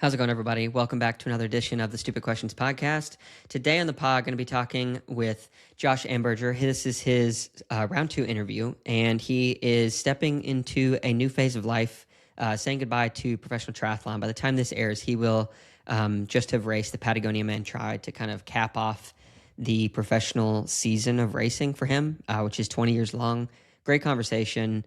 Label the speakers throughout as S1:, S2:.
S1: How's it going, everybody? Welcome back to another edition of the Stupid Questions podcast. Today on the pod, going to be talking with Josh Amberger. This is his round 2 interview, and he is stepping into a new phase of life, saying goodbye to professional triathlon. By the time this airs, he will just have raced the Patagonia Man XTri to kind of cap off the professional season of racing for him, which is 20 years long. Great conversation.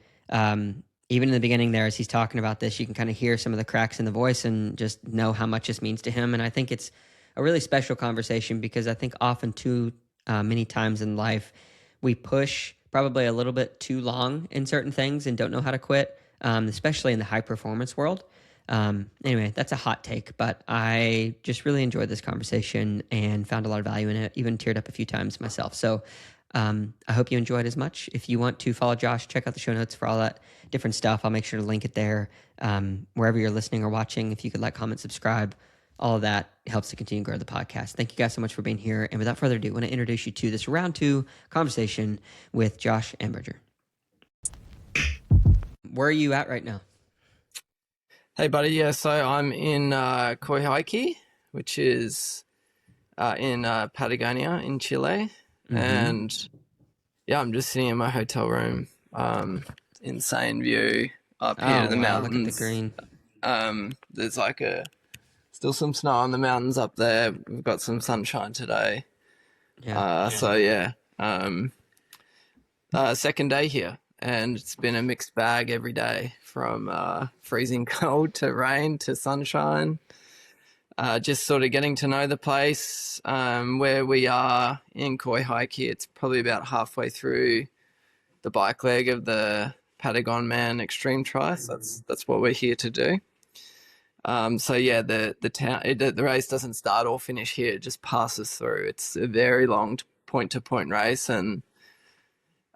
S1: Even in the beginning there, as he's talking about this, you can kind of hear some of the cracks in the voice and just know how much this means to him. And I think it's a really special conversation because I think often too many times in life, we push probably a little bit too long in certain things and don't know how to quit, especially in the high performance world. Anyway, that's a hot take, but I just really enjoyed this conversation and found a lot of value in it, even teared up a few times myself. So I hope you enjoyed as much. If you want to follow Josh, check out the show notes for all that different stuff. I'll make sure to link it there. Wherever you're listening or watching, if you could like, comment, subscribe, all of that helps to continue to grow the podcast. Thank you guys so much for being here. And without further ado, I want to introduce you to this round 2 conversation with Josh Amberger. Where are you at right now?
S2: Hey, buddy. Yeah, so I'm in Coyhaique, which is in Patagonia in Chile. Mm-hmm. And yeah, I'm just sitting in my hotel room. Insane view up here to the mountains.
S1: Look at the green.
S2: There's like still some snow on the mountains up there. We've got some sunshine today. Yeah. So yeah, second day here, and it's been a mixed bag every day, from freezing cold to rain to sunshine. Just sort of getting to know the place. Where we are in Coyhaique, it's probably about halfway through the bike leg of the Patagon Man XTri tri. So that's what we're here to do. So yeah, the race doesn't start or finish here; it just passes through. It's a very long point-to-point race, and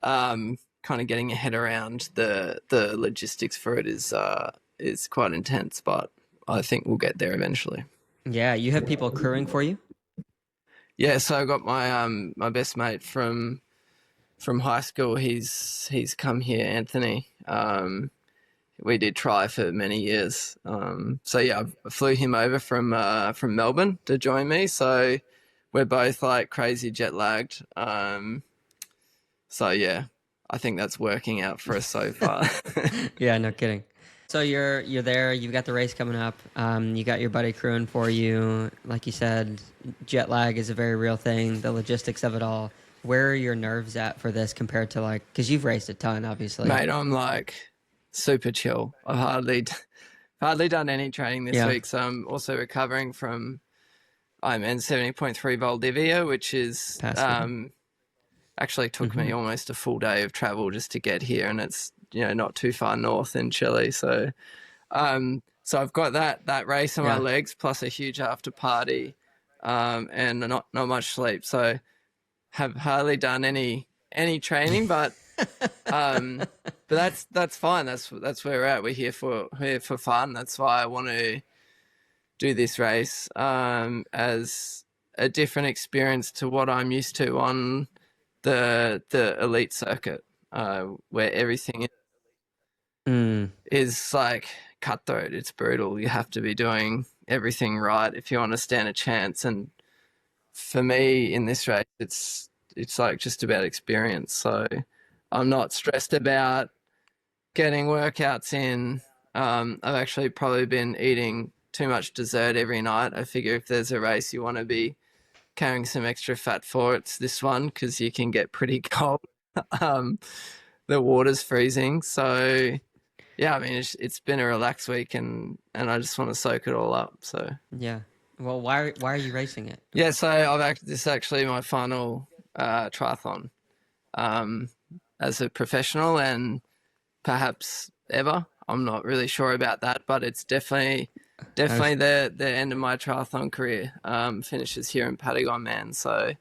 S2: kind of getting your head around the logistics for it is quite intense. But I think we'll get there eventually.
S1: Yeah, you have people crewing for you?
S2: Yeah, so I got my my best mate from high school. He's come here, Anthony. We did try for many years. So yeah, I flew him over from Melbourne to join me. So we're both like crazy jet lagged. So yeah, I think that's working out for us so far.
S1: Yeah, no kidding. So you're there. You've got the race coming up. You got your buddy crewing for you. Like you said, jet lag is a very real thing. The logistics of it all. Where are your nerves at for this compared to because you've raced a ton, obviously.
S2: Mate, I'm like super chill. I've hardly done any training this week. So I'm also recovering from Ironman 70.3 Valdivia, which is actually took me almost a full day of travel just to get here, and it's not too far north in Chile. So so I've got that race on my legs, plus a huge after party, and not much sleep. So have hardly done any training, but that's fine. That's where we're at. We're here for fun. That's why I want to do this race as a different experience to what I'm used to on the elite circuit, where everything is like cutthroat. It's brutal. You have to be doing everything right if you want to stand a chance. And for me in this race, it's like just about experience. So I'm not stressed about getting workouts in. I've actually probably been eating too much dessert every night. I figure if there's a race you want to be carrying some extra fat for, it's this one, because you can get pretty cold. The water's freezing. So yeah, I mean, it's been a relaxed week, and I just want to soak it all up. So
S1: yeah. Well, why are you racing it?
S2: Yeah, so this is actually my final triathlon as a professional, and perhaps ever. I'm not really sure about that, but it's definitely the end of my triathlon career. Finishes here in Patagon Man. So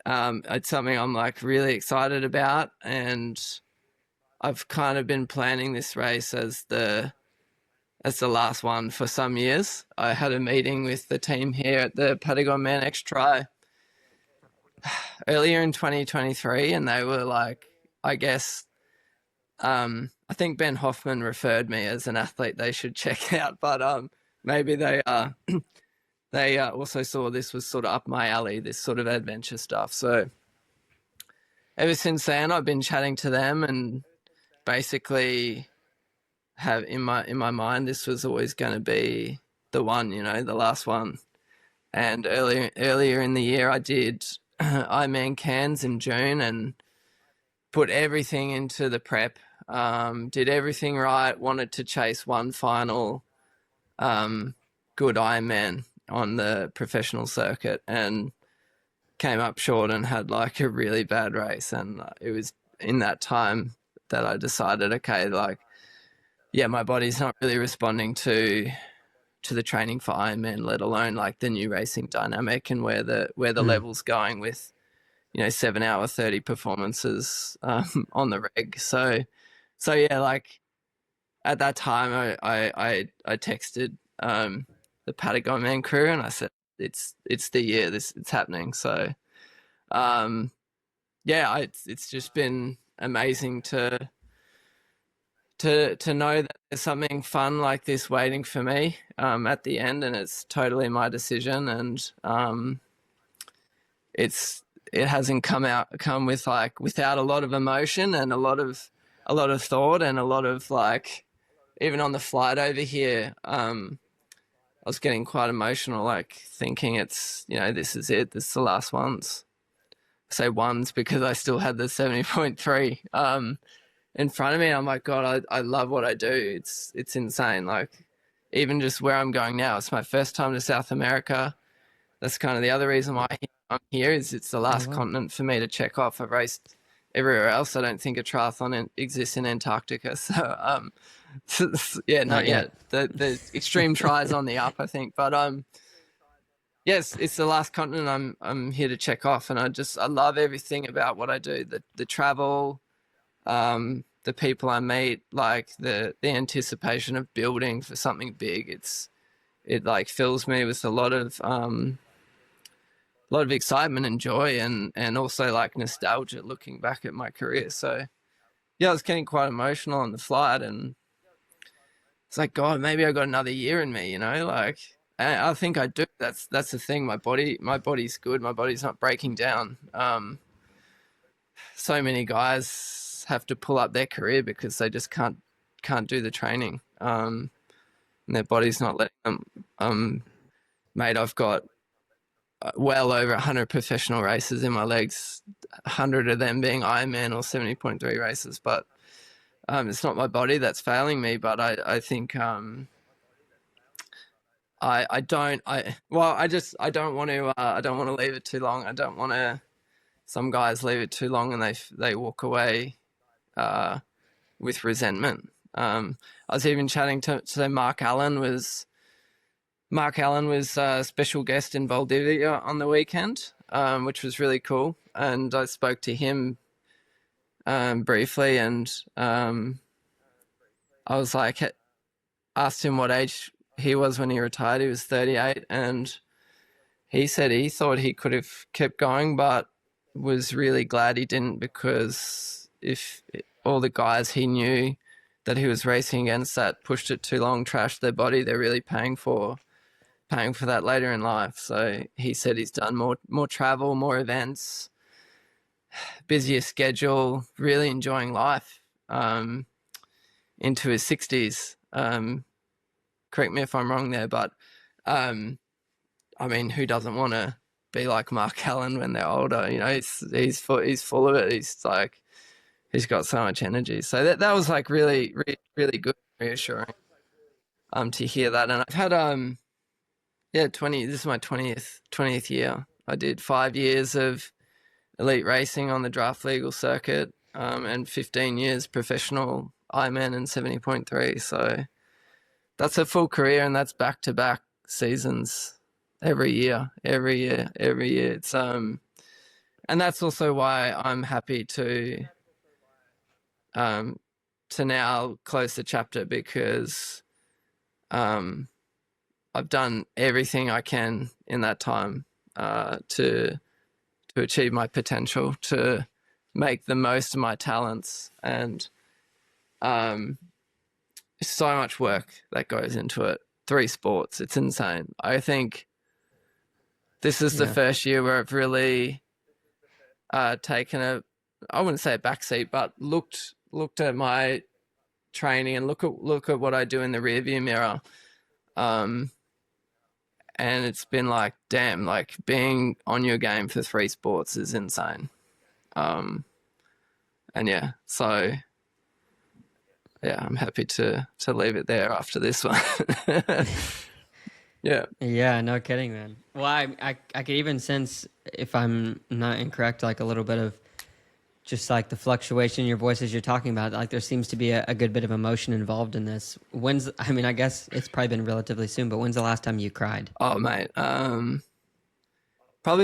S2: it's something I'm like really excited about, and I've kind of been planning this race as the last one for some years. I had a meeting with the team here at the Patagon Man XTri earlier in 2023, and they were like, I guess, I think Ben Hoffman referred me as an athlete they should check out, but maybe they also saw this was sort of up my alley, this sort of adventure stuff. So ever since then, I've been chatting to them and basically have in my mind this was always going to be the one, the last one. And earlier in the year, I did Ironman Cairns in June and put everything into the prep. Did everything right. Wanted to chase one final good Ironman on the professional circuit, and came up short and had like a really bad race. And it was in that time that I decided, okay, like, yeah, my body's not really responding to the training for Ironman, let alone like the new racing dynamic and where the level's going with 7 hour 30 performances on the reg. So yeah, like at that time I texted the Patagonia Man crew and I said it's the year it's happening. So yeah, it's just been amazing to know that there's something fun like this waiting for me at the end, and it's totally my decision. And it hasn't come with like without a lot of emotion and a lot of thought and a lot of like, even on the flight over here, I was getting quite emotional, like thinking it's this is it, this is the last ones. I say ones because I still had the 70.3 in front of me. I'm like, God, I love what I do. It's insane. Like even just where I'm going now, it's my first time to South America. That's kind of the other reason why I'm here, is it's the last continent for me to check off. I've raced everywhere else. I don't think a triathlon exists in Antarctica. So yeah, not yet. The extreme tries on the up, I think. But yes, it's the last continent I'm here to check off, and I love everything about what I do. The travel, the people I meet, like the anticipation of building for something big. It like fills me with a lot of excitement and joy, and also like nostalgia looking back at my career. So yeah, I was getting quite emotional on the flight, and it's like, God, maybe I got another year in me, like I think I do. That's the thing. My body's good. My body's not breaking down. So many guys have to pull up their career because they just can't do the training. And their body's not letting them. Mate, I've got well over 100 professional races in my legs, 100 of them being Ironman or 70.3 races. But it's not my body that's failing me. But I think I don't want to leave it too long. I don't want to. Some guys leave it too long and they walk away with resentment. I was even chatting to Mark Allen was a special guest in Valdivia on the weekend, which was really cool. And I spoke to him briefly, and I was like, asked him what age he was when he retired. He was 38, and he said he thought he could have kept going, but was really glad he didn't, because if all the guys he knew that he was racing against that pushed it too long, trashed their body, they're really paying for that later in life. So he said he's done more travel, more events, busier schedule, really enjoying life into his 60s. Correct me if I'm wrong there, but I mean, who doesn't want to be like Mark Allen when they're older? He's full of it. He's got so much energy. So that was like really, really, really good, reassuring to hear that. And I've had 20. This is my 20th year. I did 5 years of elite racing on the draft legal circuit, and 15 years professional Ironman and 70.3. So that's a full career, and that's back-to-back seasons every year. It's and that's also why I'm happy to now close the chapter, because I've done everything I can in that time to achieve my potential, to make the most of my talents, and so much work that goes into it. 3 sports. It's insane. I think this is the
S1: Yeah.
S2: first year where I've really taken I wouldn't say a backseat, but looked at my training and look at what I do in the rearview mirror. And it's been like, damn, like being on your game for 3 sports is insane. And yeah, so yeah, I'm happy to leave it there after this one. Yeah.
S1: Yeah, no kidding, man. Well, I could even sense, if I'm not incorrect, like a little bit of just like the fluctuation in your voice as you're talking about. Like there seems to be a good bit of emotion involved in this. I mean, I guess it's probably been relatively soon, but when's the last time you cried?
S2: Oh, mate. Probably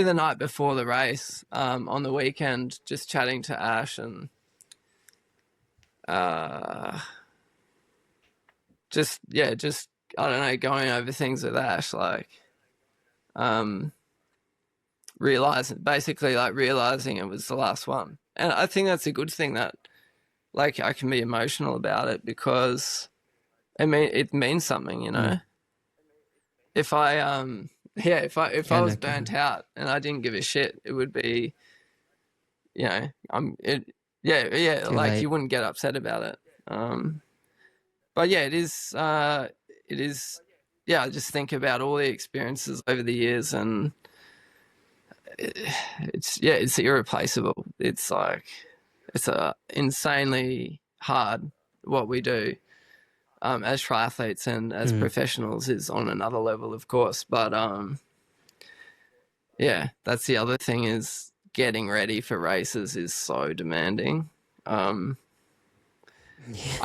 S2: the night before the race, on the weekend, just chatting to Ash and just I don't know, going over things with Ash, like realizing it was the last one. And I think that's a good thing, that like I can be emotional about it, because it means something, you know. If I if I was burnt out and I didn't give a shit, it would be, you know, like
S1: late.
S2: you wouldn't get upset about it. But yeah, it is yeah, I just think about all the experiences over the years, and it's irreplaceable. It's like, it's insanely hard what we do as triathletes and as professionals is on another level, of course. But yeah, that's the other thing, is getting ready for races is so demanding. I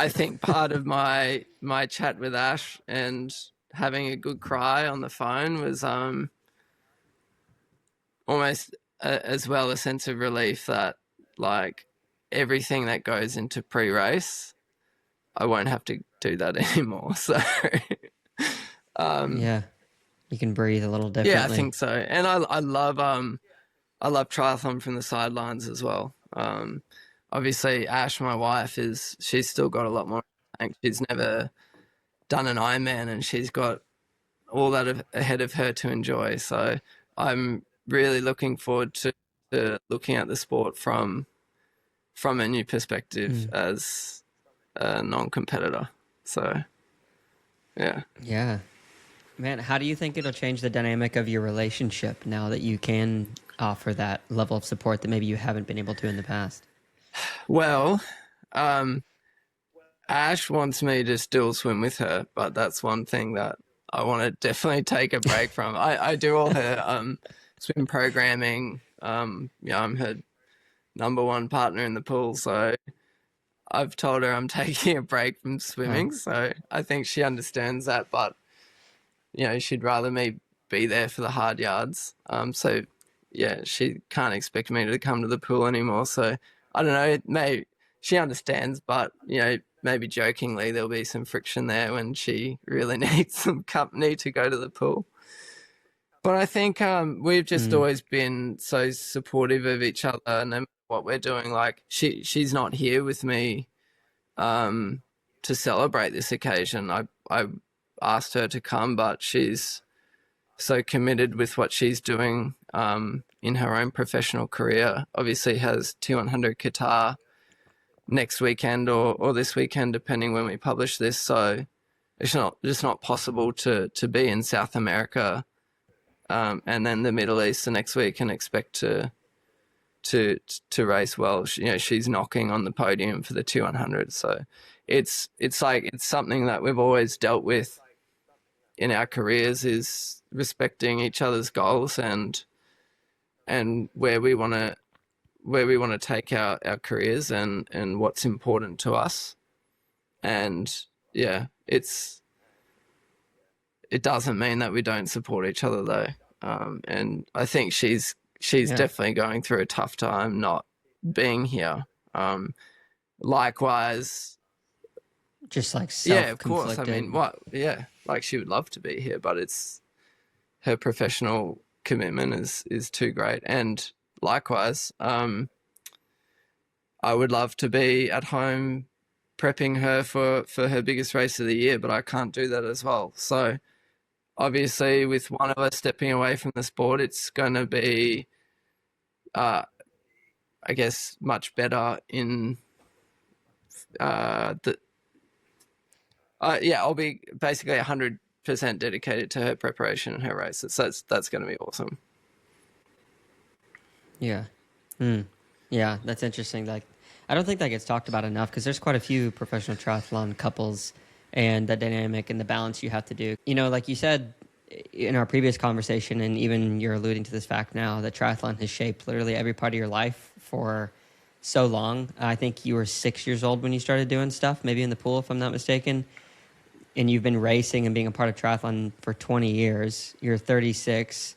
S2: think part of my chat with Ash and having a good cry on the phone was almost as well a sense of relief that, like, everything that goes into pre-race, I won't have to do that anymore. So
S1: Yeah, you can breathe a little differently.
S2: yeah, I think so. And I love triathlon from the sidelines as well. Obviously Ash, my wife, she's still got a lot more. She's never done an Ironman, and she's got all that ahead of her to enjoy. So I'm really looking forward to looking at the sport from a new perspective as a non-competitor. So yeah.
S1: Yeah. Man, how do you think it'll change the dynamic of your relationship now that you can offer that level of support that maybe you haven't been able to in the past?
S2: Well, Ash wants me to still swim with her, but that's one thing that I want to definitely take a break from. I do all her swim programming. Yeah, I'm her number one partner in the pool, so I've told her I'm taking a break from swimming. So I think she understands that, but you know, she'd rather me be there for the hard yards. So yeah, she can't expect me to come to the pool anymore. So I don't know, maybe she understands, but you know, maybe jokingly there'll be some friction there when she really needs some company to go to the pool. But I think we've just always been so supportive of each other, and no matter what we're doing. Like she's not here with me to celebrate this occasion. I asked her to come, but she's so committed with what she's doing in her own professional career. Obviously has T100 Qatar next weekend or this weekend, depending when we publish this. So it's just not possible to be in South America and then the Middle East the next week and expect to race well. You know, she's knocking on the podium for the 200. So it's something that we've always dealt with in our careers, is respecting each other's goals and where we want to take our careers and what's important to us. And yeah, it doesn't mean that we don't support each other though. And I think she's definitely going through a tough time not being here. Likewise,
S1: just like
S2: yeah, of course. I
S1: self-conflicted.
S2: mean, what? Yeah, like she would love to be here, but it's her professional commitment is too great. And likewise, I would love to be at home prepping her for her biggest race of the year, but I can't do that as well. So obviously, with one of us stepping away from the sport, it's going to be, I guess, much better in the. I'll be basically 100% dedicated to her preparation and her races. So that's going to be awesome.
S1: Yeah. Yeah, that's interesting. Like, I don't think that gets talked about enough because there's quite a few professional triathlon couples and the dynamic and the balance you have to do. You know, like you said in our previous conversation, and even you're alluding to this fact now, that triathlon has shaped literally every part of your life for so long. I think you were 6 years old when you started doing stuff, maybe in the pool, if I'm not mistaken. And you've been racing and being a part of triathlon for 20 years. You're 36.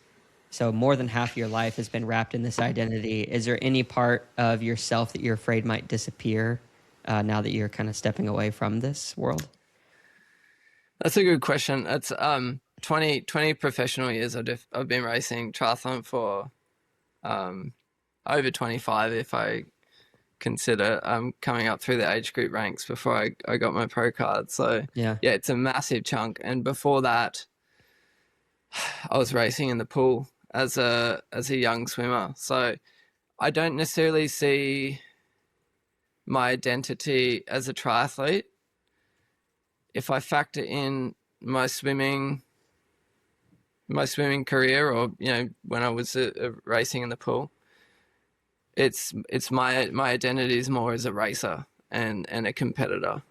S1: So more than half your life has been wrapped in this identity. Is there any part of yourself that you're afraid might disappear now that you're kind of stepping away from this world?
S2: That's a good question. It's 20 professional years I've been racing triathlon for over 25 if I consider coming up through the age group ranks before I got my pro card. So yeah, it's a massive chunk. And before that, I was racing in the pool as a young swimmer. So I don't necessarily see my identity as a triathlete. If I factor in my swimming career, or when I was racing in the pool, it's my identity is more as a racer and a competitor.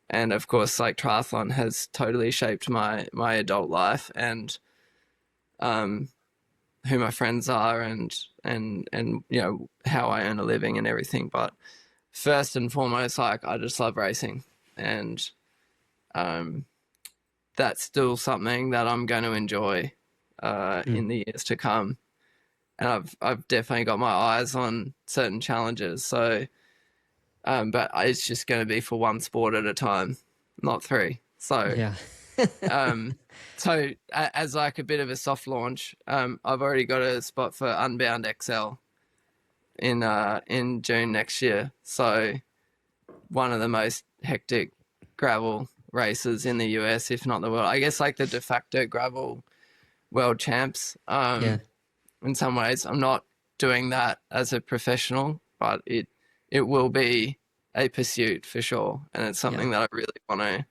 S2: And of course, like, triathlon has totally shaped my adult life and who my friends are and how I earn a living and everything. But first and foremost, like, I just love racing, and that's still something that I'm going to enjoy in the years to come. And I've definitely got my eyes on certain challenges. So, but it's just going to be for one sport at a time, not three. So,
S1: yeah.
S2: So as like a bit of a soft launch, I've already got a spot for Unbound XL in June next year. So one of the most hectic gravel races in the US, if not the world. I guess like the de facto gravel world champs. In some ways, I'm not doing that as a professional, but it will be a pursuit for sure, and it's something that I really want to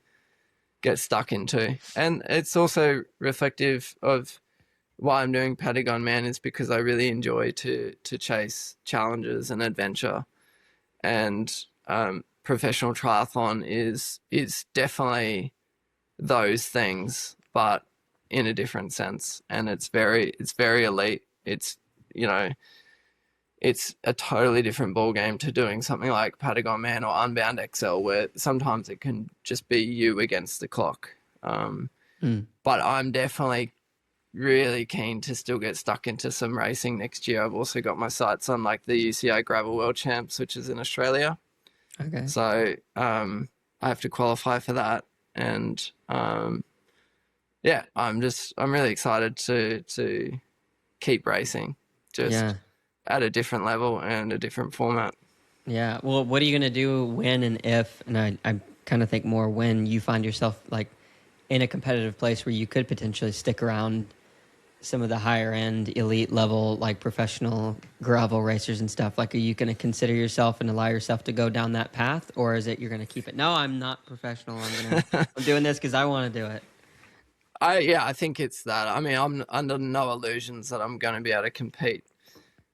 S2: get stuck into. And it's also reflective of why I'm doing Patagon Man, is because I really enjoy to chase challenges and adventure, and professional triathlon is definitely those things, but in a different sense, and it's very elite. It's it's a totally different ball game to doing something like Patagon Man or Unbound XL, where sometimes it can just be you against the clock. But I'm definitely really keen to still get stuck into some racing next year. I've also got my sights on like the UCI Gravel World Champs, which is in Australia.
S1: Okay.
S2: So I have to qualify for that, and I'm really excited to keep racing, just at a different level and a different format.
S1: Yeah. Well, what are you going to do when and if, and I kind of think more when you find yourself like in a competitive place where you could potentially stick around some of the higher end elite level, like professional gravel racers and stuff? Like, are you going to consider yourself and allow yourself to go down that path, or is it you're going to keep it? No, I'm not professional. I'm doing this because I want to do it.
S2: I think it's that. I mean, I'm under no illusions that I'm going to be able to compete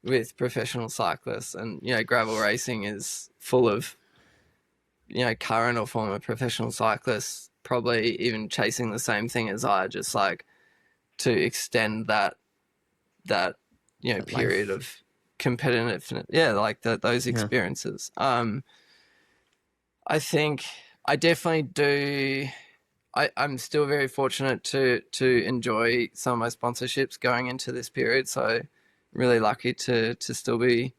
S2: with professional cyclists, and gravel racing is full of current or former professional cyclists, probably even chasing the same thing as I, just like to extend that period of competitiveness. Like those experiences. I think I definitely do. I'm still very fortunate to enjoy some of my sponsorships going into this period. So I'm really lucky to still be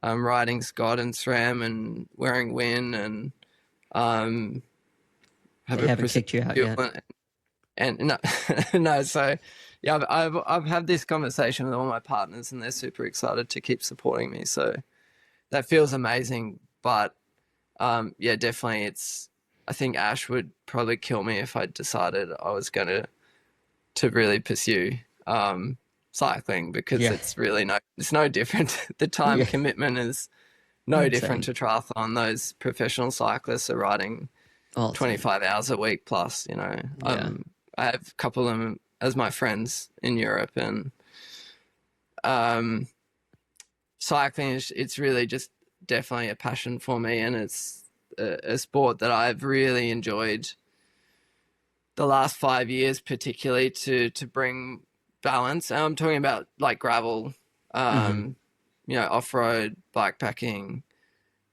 S2: riding Scott and SRAM and wearing Win, and
S1: They haven't kicked you out yet.
S2: And no, no. So yeah, I've had this conversation with all my partners, and they're super excited to keep supporting me. So that feels amazing. But Yeah, definitely. I think Ash would probably kill me if I decided I was going to really pursue cycling, because
S1: Yeah.
S2: it's no different. The time
S1: Yeah.
S2: commitment is no different
S1: Insane.
S2: to triathlon. Those professional cyclists are riding
S1: All the time.
S2: 25 hours a week plus,
S1: Yeah.
S2: I have a couple of them as my friends in Europe, and um, cycling it's really just definitely a passion for me, and it's a sport that I've really enjoyed the last 5 years, particularly to bring balance. And I'm talking about like gravel,
S1: Hmm.
S2: um, off road, bikepacking,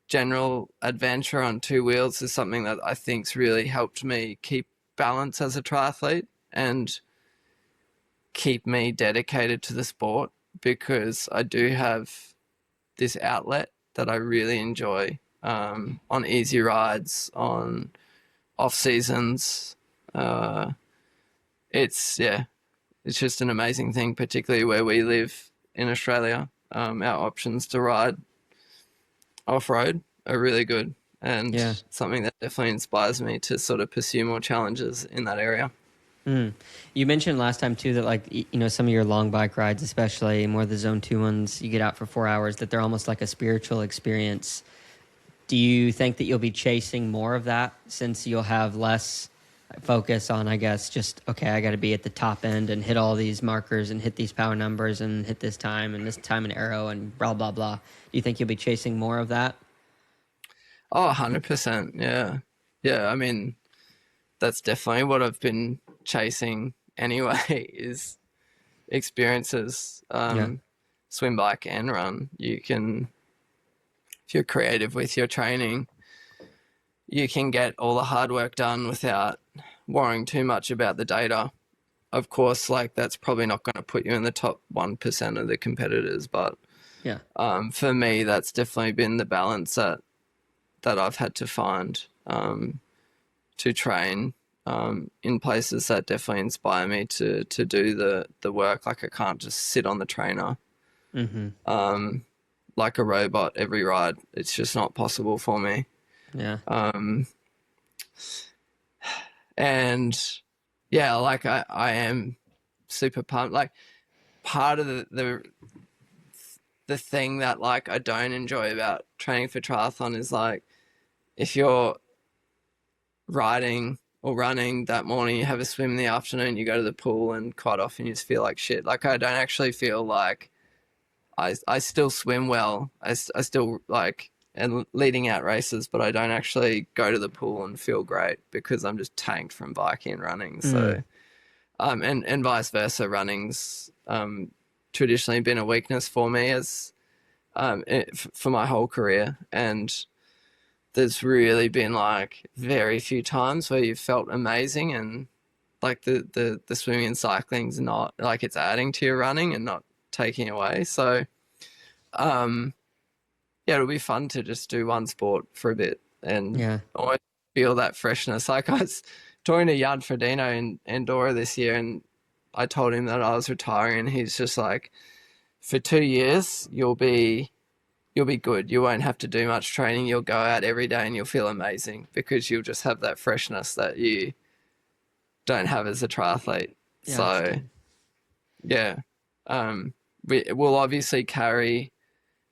S2: general adventure on two wheels is something that I think's really helped me keep balance as a triathlete and keep me dedicated to the sport, because I do have this outlet that I really enjoy, on easy rides, on off seasons. Uh, yeah, it's just an amazing thing, particularly where we live in Australia. Our options to ride off road are really good, and
S1: Yeah.
S2: something that definitely inspires me to sort of pursue more challenges in that area.
S1: Mm. You mentioned last time too that like some of your long bike rides, especially more the zone 2 ones, you get out for 4 hours, that they're almost like a spiritual experience. Do you think that you'll be chasing more of that since you'll have less focus on, I guess, just okay, I got to be at the top end and hit all these markers and hit these power numbers and hit this time an arrow and blah blah blah. Do you think you'll be chasing more of that?
S2: Oh, 100%. Yeah. Yeah. I mean, that's definitely what I've been chasing anyway is experiences.
S1: Yeah.
S2: Swim, bike, and run. If you're creative with your training, you can get all the hard work done without worrying too much about the data. Of course, like that's probably not going to put you in the top 1% of the competitors, but
S1: Yeah.
S2: for me, that's definitely been the balance that I've had to find, to train in places that definitely inspire me to do the work. Like I can't just sit on the trainer
S1: Mhm.
S2: like a robot every ride. It's just not possible for me.
S1: Yeah.
S2: Um, and yeah, like I am super pumped. Like part of the thing that like I don't enjoy about training for triathlon is like if you're riding or running that morning, you have a swim in the afternoon, you go to the pool, and quite often you just feel like shit. Like I don't actually feel like I still swim well. I still like and leading out races, but I don't actually go to the pool and feel great because I'm just tanked from biking and running.
S1: Mm.
S2: So and vice versa, running's traditionally been a weakness for me as for my whole career, and there's really been like very few times where you've felt amazing, and like the swimming and cycling's not like it's adding to your running and not taking away. So um yeah, it'll be fun to just do one sport for a bit and
S1: Yeah.
S2: always feel that freshness. Like I was talking to Jan Frodeno in Andorra this year, and I told him that I was retiring, and he's just like, for 2 years you'll be good. You won't have to do much training. You'll go out every day and you'll feel amazing because you'll just have that freshness that you don't have as a triathlete.
S1: Yeah, that's
S2: So
S1: good.
S2: yeah, we will obviously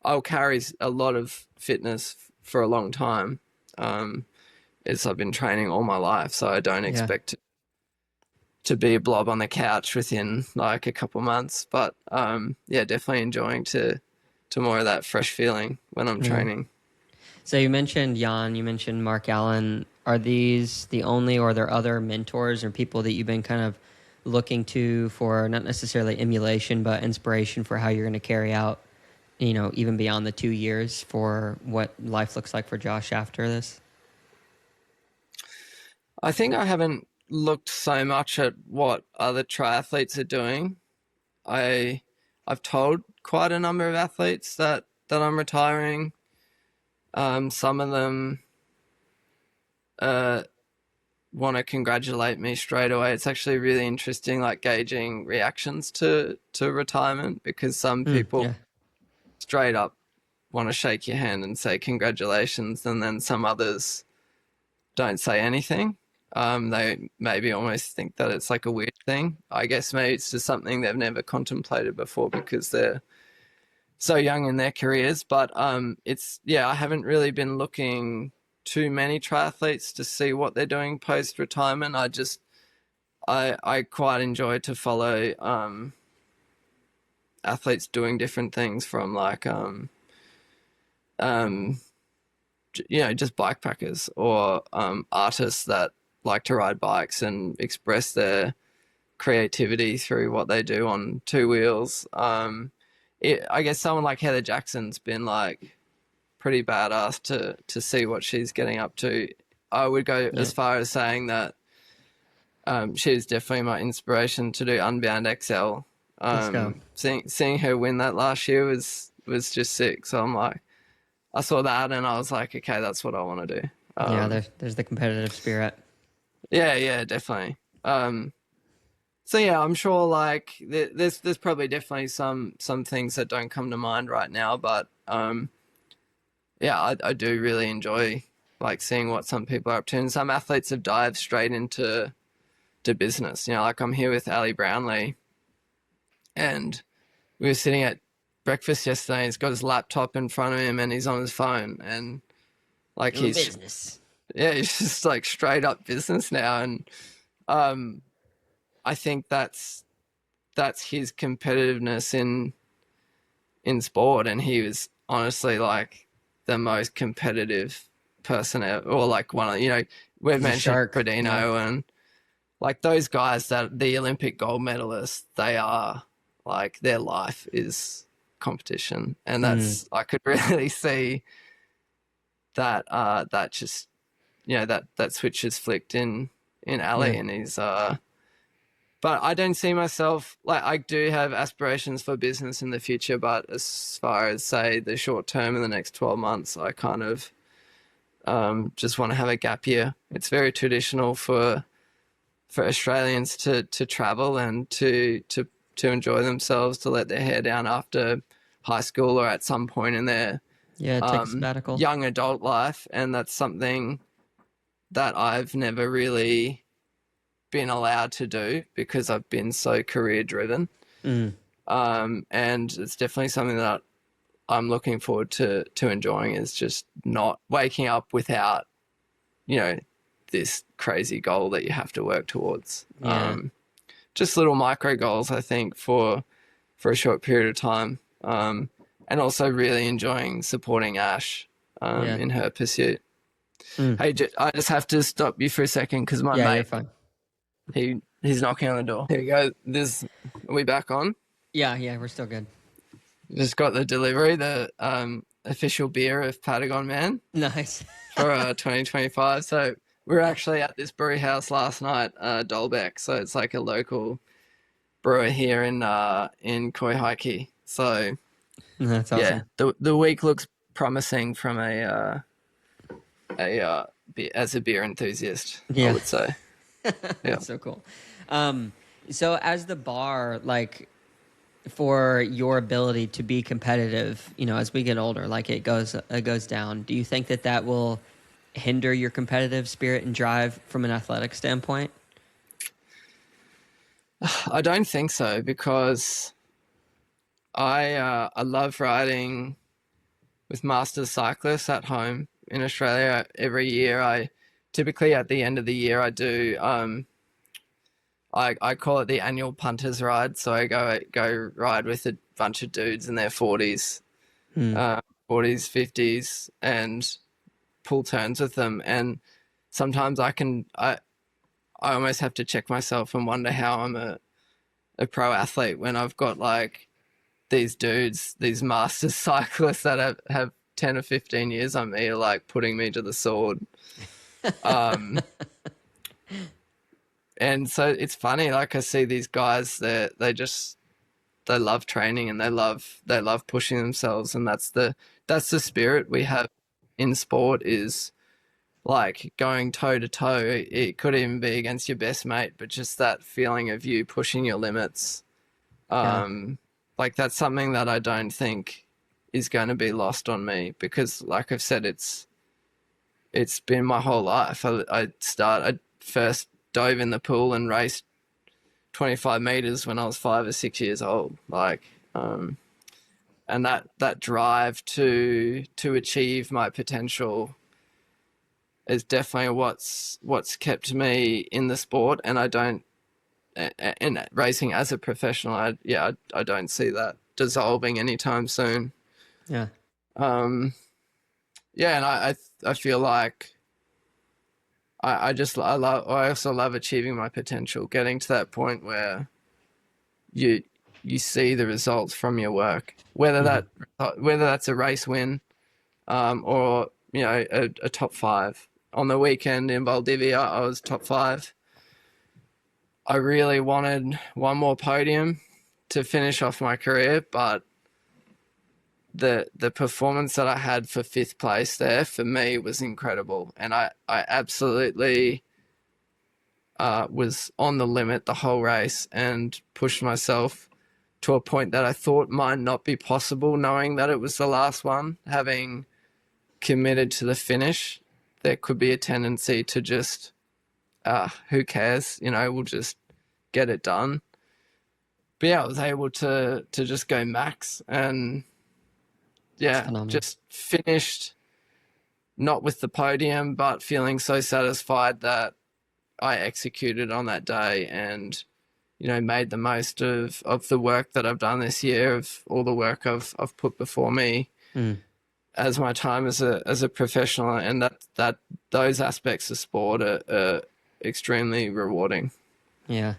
S2: I'll carry a lot of fitness for a long time. It's I've been training all my life, so I don't
S1: Yeah.
S2: expect to be a blob on the couch within like a couple months. But yeah, definitely enjoying to more of that fresh feeling when I'm
S1: Yeah.
S2: training.
S1: So you mentioned Jan, you mentioned Mark Allen. Are these the only, or are there other mentors or people that you've been kind of looking to for not necessarily emulation, but inspiration for how you're going to carry out, even beyond the 2 years for what life looks like for Josh after this?
S2: I think I haven't looked so much at what other triathletes are doing. I I've told quite a number of athletes that I'm retiring. Some of them uh, want to congratulate me straight away. It's actually really interesting, like gauging reactions to retirement, because some
S1: Mm,
S2: people
S1: yeah.
S2: straight up want to shake your hand and say congratulations, and then some others don't say anything. They maybe almost think that it's like a weird thing. I guess maybe it's just something they've never contemplated before because they're so young in their careers. But I haven't really been looking too many triathletes to see what they're doing post retirement. I quite enjoy to follow athletes doing different things, from like just bikepackers or artists that like to ride bikes and express their creativity through what they do on two wheels. I guess someone like Heather Jackson's been like pretty badass to see what she's getting up to. I would go as far as saying that she's definitely my inspiration to do Unbound XL.
S1: Let's go.
S2: Seeing her win that last year was just sick. So I'm like, I saw that and I was like, okay, that's what I want to do.
S1: There's the competitive spirit.
S2: Yeah, definitely. So yeah, I'm sure like there's probably definitely some things that don't come to mind right now, but I do really enjoy like seeing what some people are up to, and some athletes have dived straight into business. Like I'm here with Ali Brownlee, and we were sitting at breakfast yesterday. He's got his laptop in front of him and he's on his phone, and like
S1: he's business.
S2: Yeah, he's just like straight up business now, and I think that's his competitiveness in sport, and he was honestly like the most competitive person ever, or like one of we've mentioned Pradino and like those guys that the Olympic gold medalists, they are like their life is competition, and that's I could really see that that just that switch is flicked in Ali, and he's but I don't see myself like, I do have aspirations for business in the future, but as far as say the short term in the next 12 months, I kind of just want to have a gap year. It's very traditional for Australians to travel and to enjoy themselves, to let their hair down after high school or at some point in their
S1: take a sabbatical.
S2: Young adult life, and that's something that I've never really been allowed to do because I've been so career driven. And it's definitely something that I'm looking forward to enjoying, is just not waking up without this crazy goal that you have to work towards. Just little micro goals, I think, for a short period of time, and also really enjoying supporting Ash in her pursuit. Hey, I just have to stop you for a second because my mate,
S1: you're fine.
S2: He's knocking on the door. Here we go. Are we back on?
S1: Yeah, we're still good.
S2: Just got the delivery, the official beer of Patagon Man.
S1: Nice.
S2: For 2025. So we were actually at this brewery house last night, Dolbeck. So it's like a local brewer here in Koihaki. So
S1: that's awesome.
S2: Yeah, the week looks promising from as a beer enthusiast, I would say.
S1: That's so cool. So as the bar, like for your ability to be competitive, as we get older, like it goes down. Do you think that will hinder your competitive spirit and drive from an athletic standpoint?
S2: I don't think so, because I love riding with Masters cyclists at home in Australia. Every year, typically at the end of the year, I do I call it the annual punters ride. So I go ride with a bunch of dudes in their 40s, 50s, and pull turns with them. And sometimes I almost have to check myself and wonder how I'm a pro athlete when I've got like these dudes, these masters cyclists that have 10 or 15 years on me, are like putting me to the sword. And so it's funny, like I see these guys, they love training and they love pushing themselves, and that's the spirit we have in sport, is like going toe to toe. It could even be against your best mate, but just that feeling of you pushing your limits. Like that's something that I don't think is going to be lost on me, because like I've said, it's been my whole life. I first dove in the pool and raced 25 meters when I was 5 or 6 years old. And that drive to achieve my potential is definitely what's kept me in the sport. And I don't, in racing as a professional, I don't see that dissolving anytime soon.
S1: Yeah.
S2: Yeah, and I feel like I also love achieving my potential, getting to that point where you see the results from your work, whether that's a race win, or a top five. On the weekend in Valdivia, I was top five. I really wanted one more podium to finish off my career, but the performance that I had for fifth place there, for me, was incredible. And I absolutely was on the limit the whole race and pushed myself to a point that I thought might not be possible, knowing that it was the last one. Having committed to the finish, there could be a tendency to just, who cares? We'll just get it done. But yeah, I was able to just go max, and just finished, not with the podium, but feeling so satisfied that I executed on that day, and made the most of the work that I've done this year, of all the work I've put before me as my time as a professional, and that those aspects of sport are extremely rewarding.
S1: Yeah.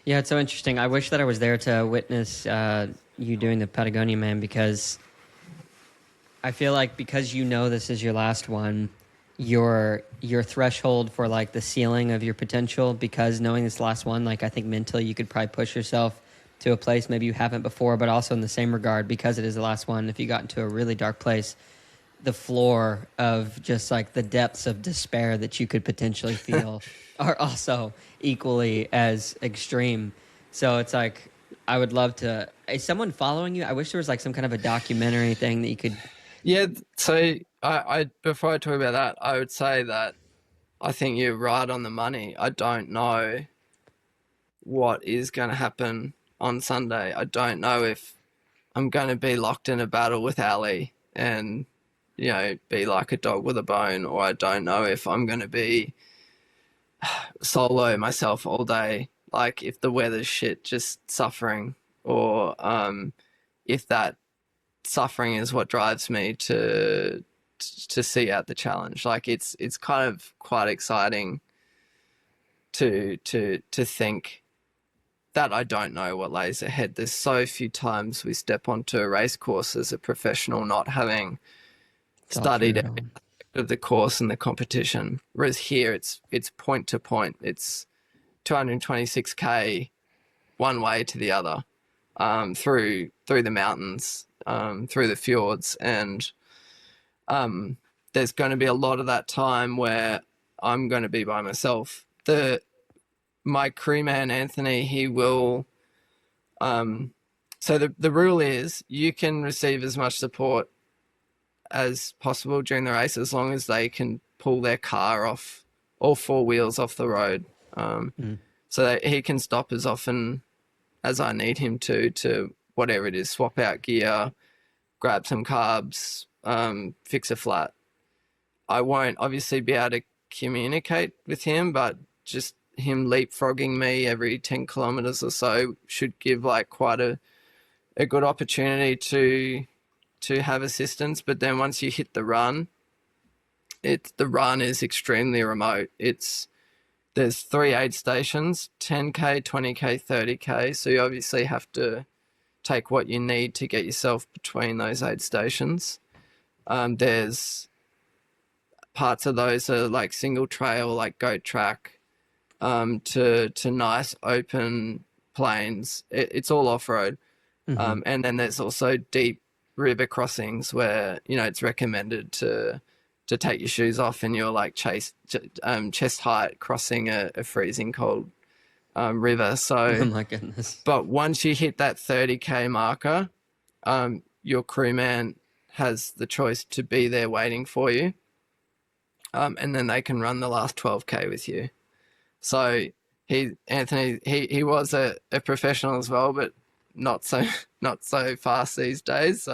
S1: Yeah, it's so interesting. I wish that I was there to witness you doing the Patagonia Man, because I feel like, because this is your last one, your threshold for like the ceiling of your potential, because knowing this last one, like, I think mentally you could probably push yourself to a place maybe you haven't before, but also in the same regard, because it is the last one, if you got into a really dark place, the floor of just like the depths of despair that you could potentially feel are also equally as extreme. So it's like, I would love to, is someone following you? I wish there was like some kind of a documentary thing that you could.
S2: Yeah, so I before I talk about that, I would say that I think you're right on the money. I don't know what is going to happen on Sunday. I don't know if I'm going to be locked in a battle with Ali and, be like a dog with a bone, or I don't know if I'm going to be solo myself all day, like if the weather's shit, just suffering, or if that suffering is what drives me to see out the challenge. Like it's kind of quite exciting to think that I don't know what lays ahead. There's so few times we step onto a race course as a professional not having studied every aspect of the course and the competition, whereas here it's point to point. It's 226k one way to the other, through the mountains, through the fjords, and there's going to be a lot of that time where I'm going to be by myself. My crewman Anthony, he will. So the rule is you can receive as much support as possible during the race, as long as they can pull their car off, all four wheels off the road, so that he can stop as often as I need him to whatever it is, swap out gear, grab some carbs, fix a flat. I won't obviously be able to communicate with him, but just him leapfrogging me every 10 kilometers or so should give like quite a good opportunity to have assistance. But then once you hit the run, the run is extremely remote. There's 3 aid stations, 10k, 20k, 30k. So you obviously have to take what you need to get yourself between those aid stations. There's parts of those are like single trail, like goat track, to nice open plains. It's all off-road. And then there's also deep river crossings where, it's recommended to take your shoes off and you're like chest height crossing a freezing cold river. So,
S1: oh my goodness.
S2: But once you hit that 30k marker, your crewman has the choice to be there waiting for you, and then they can run the last 12K with you. So he was a professional as well, but not so fast these days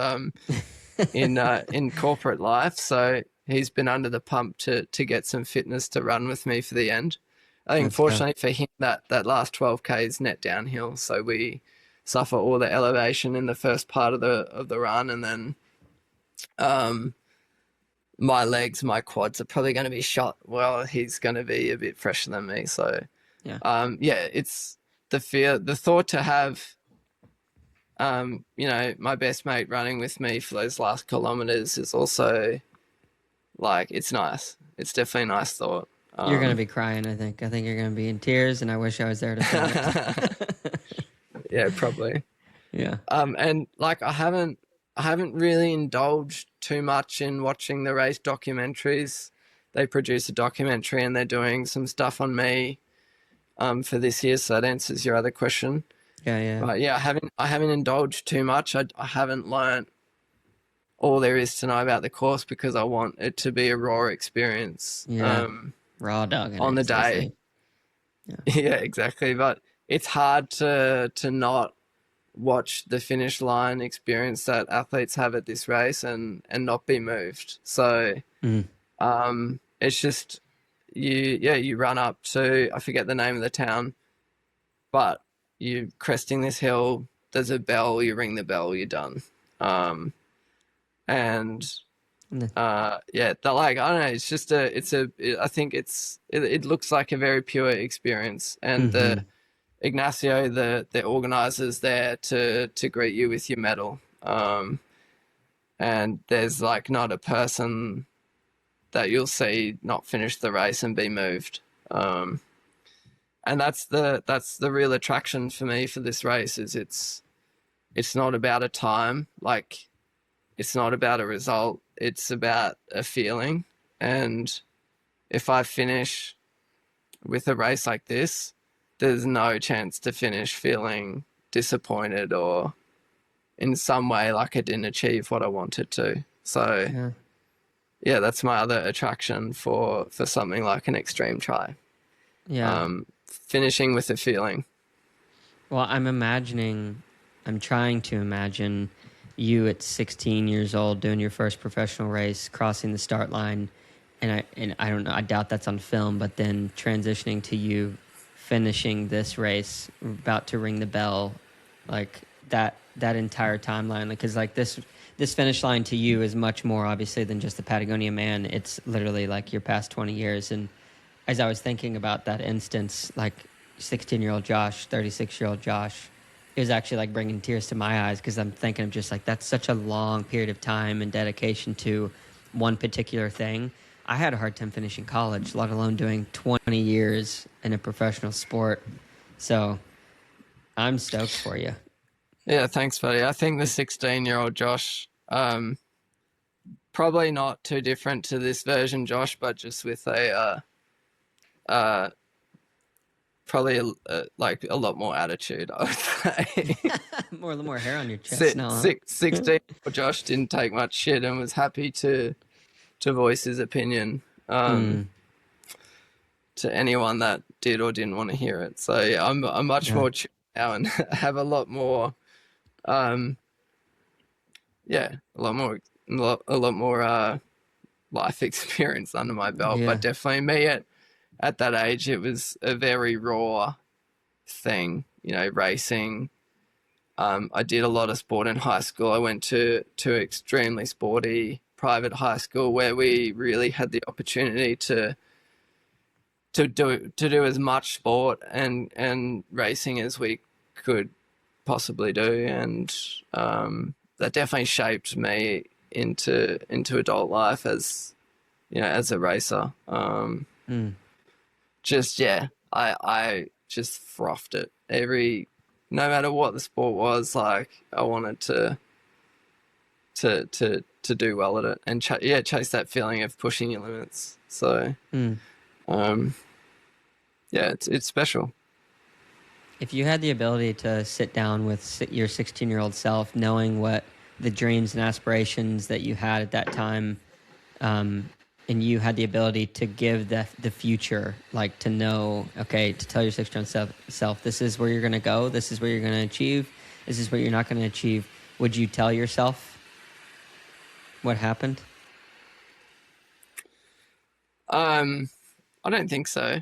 S2: in corporate life. So he's been under the pump to get some fitness to run with me for the end. I think fortunately for him that last 12K is net downhill, so we suffer all the elevation in the first part of the run, and then my legs, my quads are probably going to be shot. Well, he's going to be a bit fresher than me, so it's the thought to have my best mate running with me for those last kilometers is also like, it's nice. It's definitely a nice thought.
S1: You're going to be crying, I think. I think you're going to be in tears, and I wish I was there to feel it.
S2: Yeah, probably.
S1: Yeah.
S2: And like I haven't really indulged too much in watching the race documentaries. They produce a documentary and they're doing some stuff on me for this year, so that answers your other question.
S1: Yeah.
S2: But yeah, I haven't indulged too much. I haven't learnt all there is to know about the course because I want it to be a raw experience.
S1: Yeah. Raw dog
S2: on the day. Yeah, exactly. But it's hard to not watch the finish line experience that athletes have at this race and not be moved. So it's just you run up to, I forget the name of the town, but you cresting this hill, there's a bell, you ring the bell, you're done. I don't know, it's just I think it looks like a very pure experience, and the Ignacio, the organizers there to greet you with your medal, and there's like not a person that you'll see not finish the race and be moved, and that's the real attraction for me for this race. Is it's not about a time, like it's not about a result, it's about a feeling. And if I finish with a race like this, there's no chance to finish feeling disappointed or in some way like I didn't achieve what I wanted to. So yeah, that's my other attraction for something like an extreme tri. Yeah. Finishing with a feeling.
S1: Well, I'm trying to imagine you at 16 years old doing your first professional race, crossing the start line, and I don't know, I doubt that's on film, but then transitioning to you finishing this race, about to ring the bell, like that entire timeline, because like this finish line to you is much more obviously than just the Patagonia Man. It's literally like your past 20 years. And as I was thinking about that instance, like 16-year-old Josh, 36-year-old Josh, it was actually like bringing tears to my eyes, because I'm thinking of just like, that's such a long period of time and dedication to one particular thing. I had a hard time finishing college, let alone doing 20 years in a professional sport. So I'm stoked for you.
S2: Yeah, thanks, buddy. I think the 16-year-old Josh, probably not too different to this version Josh, but just with probably like a lot more attitude, I would say.
S1: A little more hair on your chest now.
S2: 16 Josh didn't take much shit and was happy to voice his opinion to anyone that did or didn't want to hear it. So yeah, I'm much more chill now and have a lot more a lot more life experience under my belt. But definitely me at that age, it was a very raw thing, racing. I did a lot of sport in high school. I went to extremely sporty private high school where we really had the opportunity to do as much sport and racing as we could possibly do, and that definitely shaped me into adult life as a racer. I just frothed it no matter what the sport was. Like, I wanted to do well at it and chase that feeling of pushing your limits. So it's special.
S1: If you had the ability to sit down with your 16-year-old self, knowing what the dreams and aspirations that you had at that time, and you had the ability to give the future, like to know, okay, to tell your 6-year-old self, this is where you're going to go, this is where you're going to achieve, this is what you're not going to achieve. Would you tell yourself what happened?
S2: I don't think so.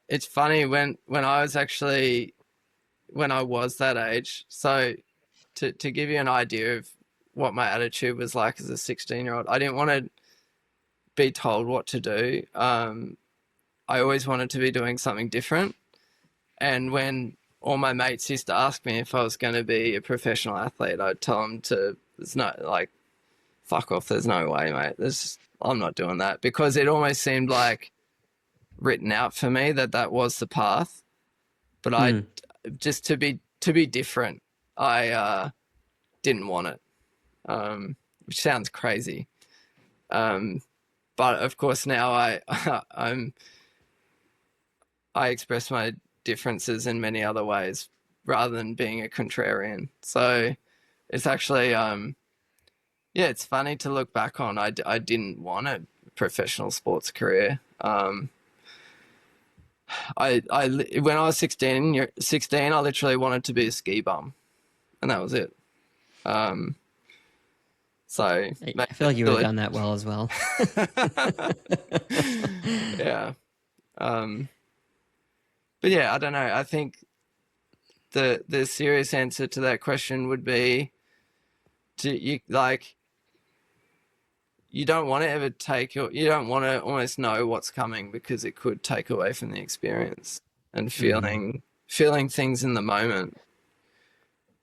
S2: It's funny when I was actually when I was that age. So to give you an idea of what my attitude was like as a 16-year-old, I didn't want to be told what to do. I always wanted to be doing something different. And when all my mates used to ask me if I was going to be a professional athlete, I'd tell them there's no, like, fuck off, there's no way, mate. I'm not doing that, because it almost seemed like written out for me that was the path. But I just to be different, I didn't want it, which sounds crazy. But of course now I express my differences in many other ways rather than being a contrarian. So it's actually, it's funny to look back on. I didn't want a professional sports career. When I was 16, I literally wanted to be a ski bum, and that was it. So
S1: I feel like you would have done that well as well.
S2: Yeah. But yeah, I don't know. I think the serious answer to that question would be you don't want to ever you don't want to almost know what's coming, because it could take away from the experience and feeling things in the moment.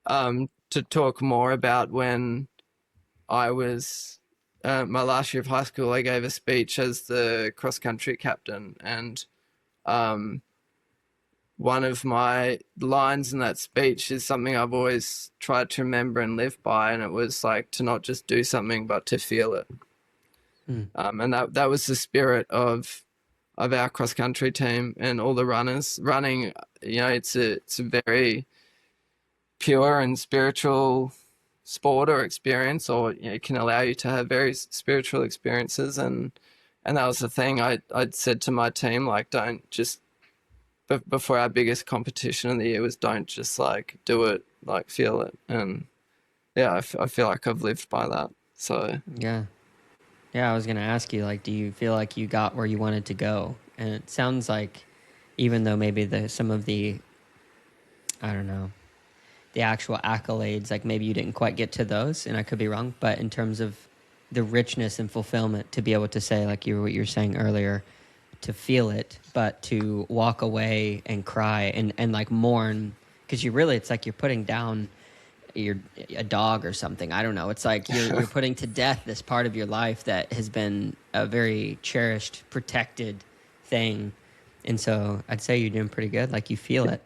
S2: To talk more about when I was my last year of high school, I gave a speech as the cross country captain, and one of my lines in that speech is something I've always tried to remember and live by, and it was like to not just do something but to feel it. And that was the spirit of our cross country team and all the runners running. You know, it's a very pure and spiritual sport or experience, or it can allow you to have very spiritual experiences, and that was the thing I'd said to my team, like, don't just, before our biggest competition of the year was, don't just like do it, like feel it. And yeah, I feel like I've lived by that. So
S1: Yeah. I was gonna ask you, like, do you feel like you got where you wanted to go? And it sounds like, even though maybe some of the, I don't know, the actual accolades, like maybe you didn't quite get to those, and I could be wrong, but in terms of the richness and fulfillment, to be able to say, like what you were saying earlier, to feel it, but to walk away and cry and like mourn, because it's like you're putting down a dog or something. I don't know. It's like you're putting to death this part of your life that has been a very cherished, protected thing. And so I'd say you're doing pretty good. Like, you feel it.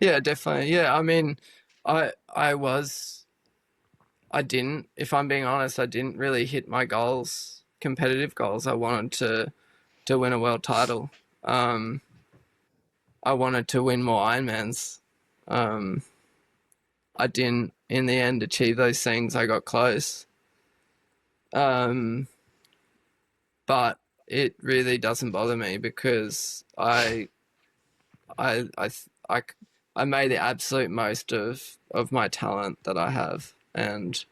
S2: yeah, definitely. Yeah, I mean, I didn't, if I'm being honest, I didn't really hit my goals, competitive goals. I wanted to win a world title. I wanted to win more Ironmans. I didn't, in the end, achieve those things. I got close. But it really doesn't bother me, because I made the absolute most of my talent that I have. And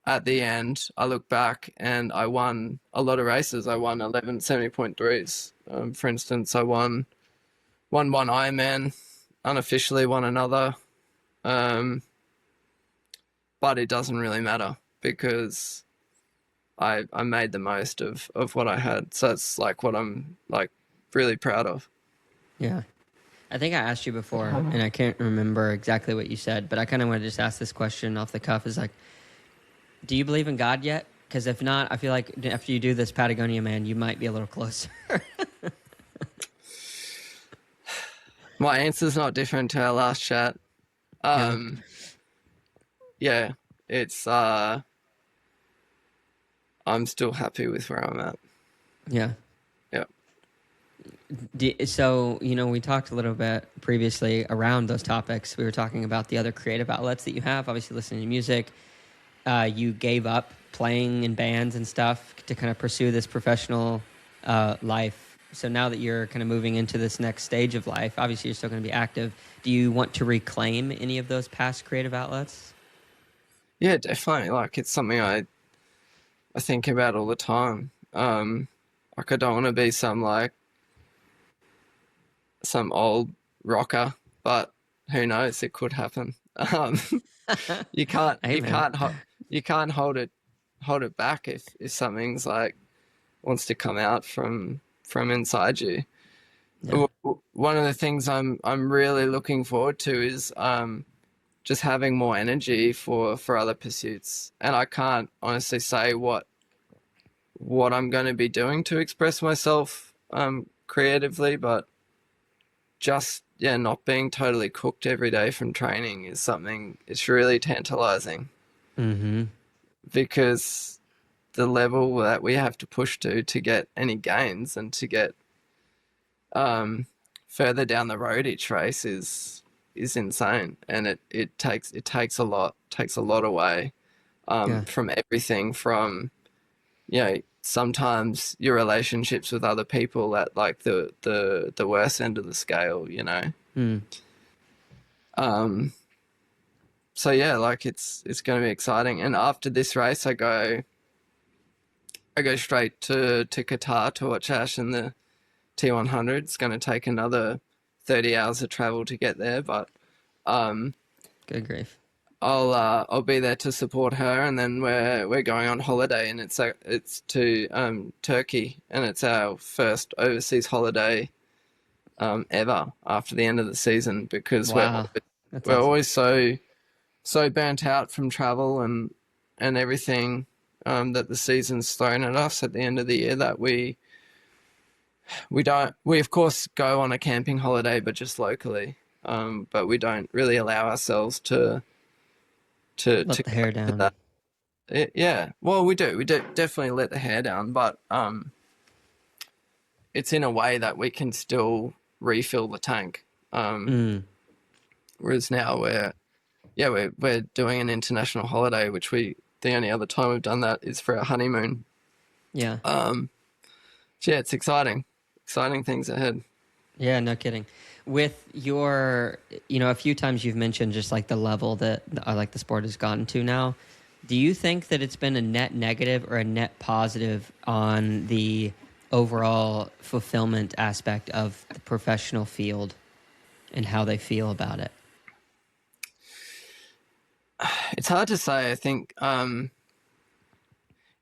S2: at the end, I look back and I won a lot of races. I won 11 70.3s. For instance, I won one Ironman, unofficially won another. But it doesn't really matter, because I made the most of what I had. So it's like what I'm like really proud of.
S1: Yeah. I think I asked you before, and I can't remember exactly what you said, but I kind of want to just ask this question off the cuff. Is like, do you believe in God yet? Because if not, I feel like after you do this Patagonia Man, you might be a little closer.
S2: My answer's not different to our last chat. Yeah, it's I'm still happy with where I'm at.
S1: Yeah.
S2: Yeah.
S1: So, we talked a little bit previously around those topics. We were talking about the other creative outlets that you have, obviously listening to music. You gave up playing in bands and stuff to kind of pursue this professional life. So now that you're kind of moving into this next stage of life, obviously you're still going to be active. Do you want to reclaim any of those past creative outlets?
S2: Yeah, definitely. Like, it's something I think about all the time. Like, I don't want to be some old rocker, but who knows? It could happen. Um, you can't
S1: Hey,
S2: you
S1: man.
S2: can't you can't hold it back if something's like wants to come out from inside you.
S1: Yeah.
S2: One of the things I'm really looking forward to is just having more energy for other pursuits, and I can't honestly say what I'm going to be doing to express myself creatively, but just not being totally cooked every day from training is something. It's really tantalizing
S1: Mm-hmm.
S2: because the level that we have to push to get any gains and to get further down the road each race is insane, and it takes a lot away
S1: Yeah.
S2: from everything from sometimes your relationships with other people at like the worst end of the scale,
S1: Mm.
S2: um so yeah, like it's going to be exciting. And after this race I go straight to Qatar to watch Ash in the T100. It's going to take another 30 hours of travel to get there, but um
S1: Good grief.
S2: I'll be there to support her, and then we're going on holiday, and it's to Turkey, and it's our first overseas holiday ever after the end of the season, because
S1: Wow. That's
S2: we're
S1: awesome.
S2: always so burnt out from travel and everything that the season's thrown at us at the end of the year, that we of course go on a camping holiday, but just locally, but we don't really allow ourselves to
S1: Let the hair
S2: go to
S1: down.
S2: that. Yeah, well, we do definitely let the hair down, but it's in a way that we can still refill the tank.
S1: Mm.
S2: Whereas now we're doing an international holiday, which the only other time we've done that is for our honeymoon.
S1: Yeah.
S2: So yeah, it's exciting things ahead.
S1: Yeah, no kidding. With your, a few times you've mentioned just like the level that I like the sport has gotten to now. Do you think that it's been a net negative or a net positive on the overall fulfillment aspect of the professional field and how they feel about it?
S2: It's hard to say. I think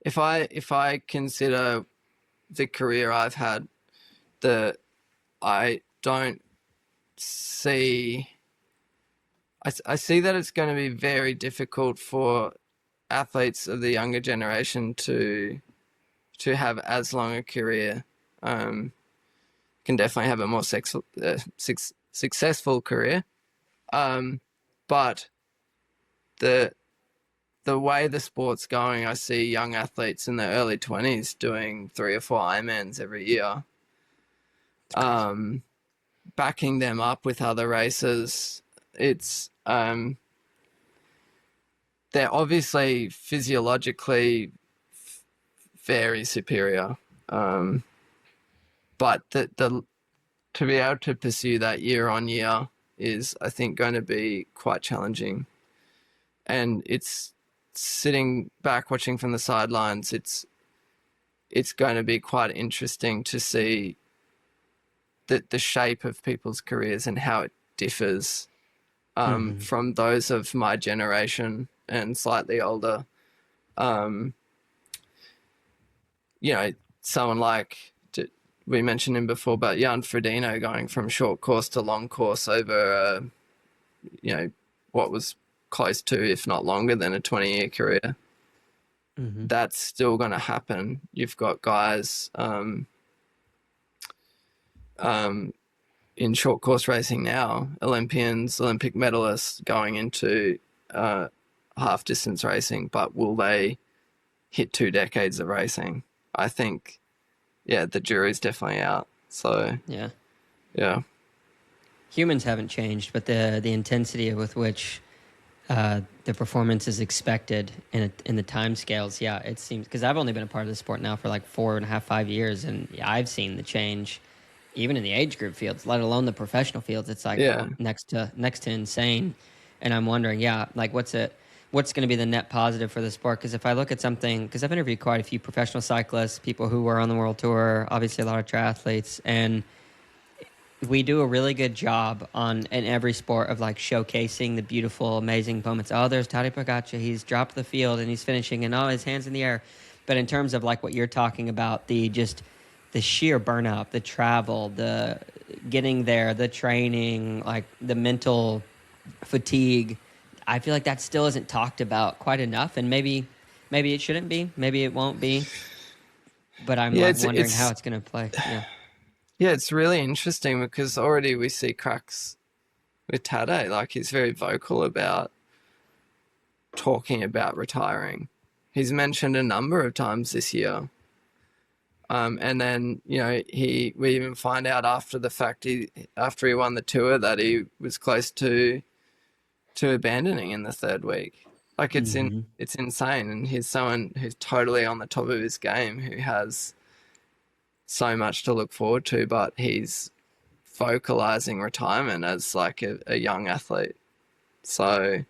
S2: if I consider the career I've had, the I don't see. I see that it's going to be very difficult for athletes of the younger generation to have as long a career. Can definitely have a more successful career, but the the way the sport's going, I see young athletes in their early 20s doing 3 or 4 Ironmans every year, um, backing them up with other races. It's they're obviously physiologically very superior, but the to be able to pursue that year on year is, I think, going to be quite challenging. And it's sitting back watching from the sidelines. It's going to be quite interesting to see the shape of people's careers and how it differs
S1: Hmm.
S2: from those of my generation and slightly older. Um, Someone like, we mentioned him before, but Jan Frodeno going from short course to long course over, what was close to, if not longer than, a 20-year career.
S1: Hmm.
S2: That's still going to happen. You've got guys in short course racing now, Olympians, Olympic medalists going into half distance racing, but will they hit 2 decades of racing? I think, yeah, the jury's definitely out. So
S1: Yeah.
S2: yeah,
S1: Humans haven't changed, but the intensity with which the performance is expected in the time scales, yeah, it seems, because I've only been a part of the sport now for like 4.5, 5 years, and yeah, I've seen the change, even in the age group fields, let alone the professional fields. It's like
S2: yeah,
S1: next to insane, and I'm wondering, yeah, like what's going to be the net positive for the sport? Because if I look at something, because I've interviewed quite a few professional cyclists, people who were on the world tour, obviously a lot of triathletes, and we do a really good job in every sport of like showcasing the beautiful, amazing moments. Oh, there's Tadej Pogacar. He's dropped the field and he's finishing, and oh, his hands in the air. But in terms of like what you're talking about, the sheer burnout, the travel, the getting there, the training, like the mental fatigue, I feel like that still isn't talked about quite enough. And maybe it shouldn't be, maybe it won't be. But I'm
S2: yeah.
S1: like
S2: It's
S1: wondering how
S2: it's
S1: it's going to play. Yeah.
S2: yeah, it's really interesting because already we see cracks with Tade. Like he's very vocal about talking about retiring. He's mentioned a number of times this year. And then we even find out after the fact after he won the tour that he was close to abandoning in the third week. Like
S1: Mm-hmm.
S2: it's insane, and he's someone who's totally on the top of his game, who has so much to look forward to, but he's vocalizing retirement as like a young athlete. So